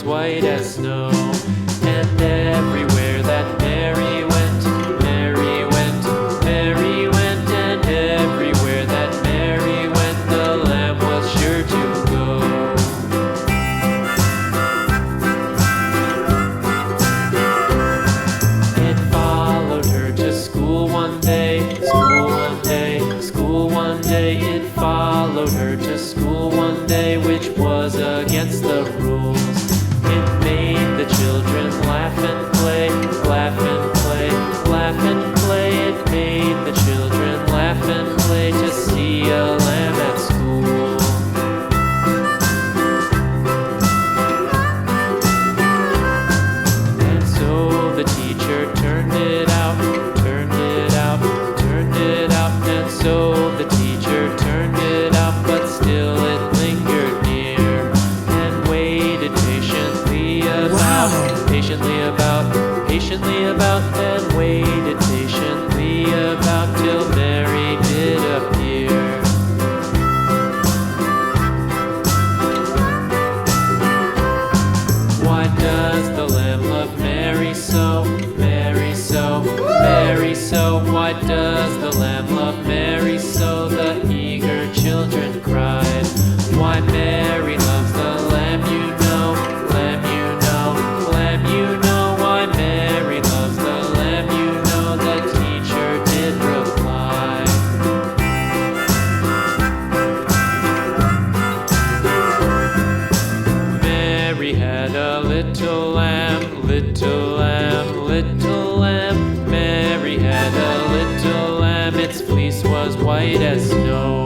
white as snow. And everywhere that Mary went, Mary went, Mary went, and everywhere that Mary went, the lamb was sure to go. It followed her to school one day, school one day, school one day. It followed her to school one day, which was against the rules. It made the children laugh and play, laugh and play, laugh and play. It made the children laugh and play to see a lamb at school. And so the teacher turned it out, turned it out, turned it out. And so the teacher turned it out, but still it lingered near and waited patiently about, patiently about, and waited patiently about till Mary did appear. Why does the lamb love Mary so, Mary so, Mary so? Why does the lamb love Mary so? The eager children cried. Why Mary loves the lamb, you know, lamb, you know, lamb, you know. Why Mary loves the lamb, you know, the teacher did reply. Mary had a little lamb, little lamb, little lamb. Mary had a little lamb, its fleece was white as snow.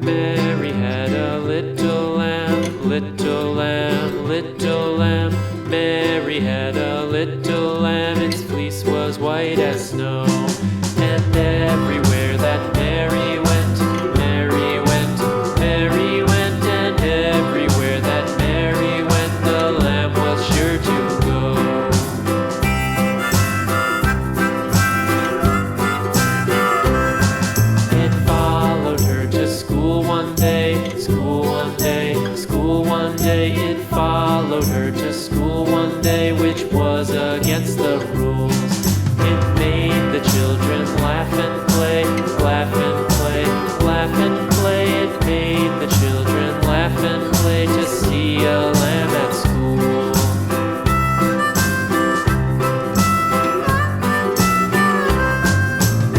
Mary had a little lamb, little lamb, little lamb. Mary had a little lamb, its fleece was white as snow. And everywhere that Mary went, Mary went, Mary went. And everywhere that Mary went, the lamb was sure to go. It followed her to school one day, school one day, school one day. It followed her to school one day, which was against the rules. It made the children laugh and play, laugh and play, laugh and play. It made the children laugh and play to see a lamb at school.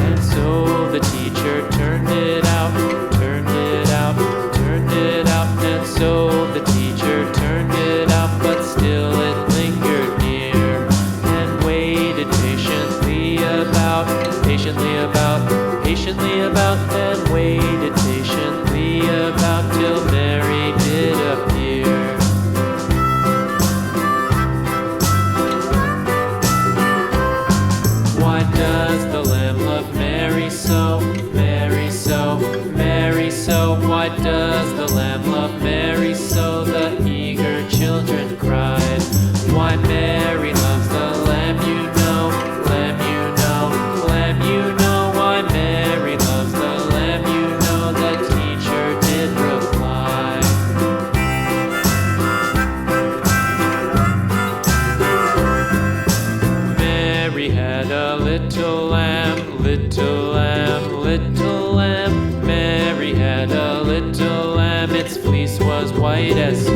And so the teacher turned it out, turned it out, turned it out. And so the teacher turned it out, but still it lingered near and waited patiently about, patiently about, patiently about, and waited patiently about till Mary did appear. Why does the lamb love Mary so, Mary so, Mary so? Why does the lamb love Mary so? The eager children cried. Why Mary loves the lamb, you know, lamb, you know, lamb, you know. Why Mary loves the lamb, you know, the teacher did reply. Mary had a little lamb, little lamb, little lamb. Mary had a little lamb, its fleece was white as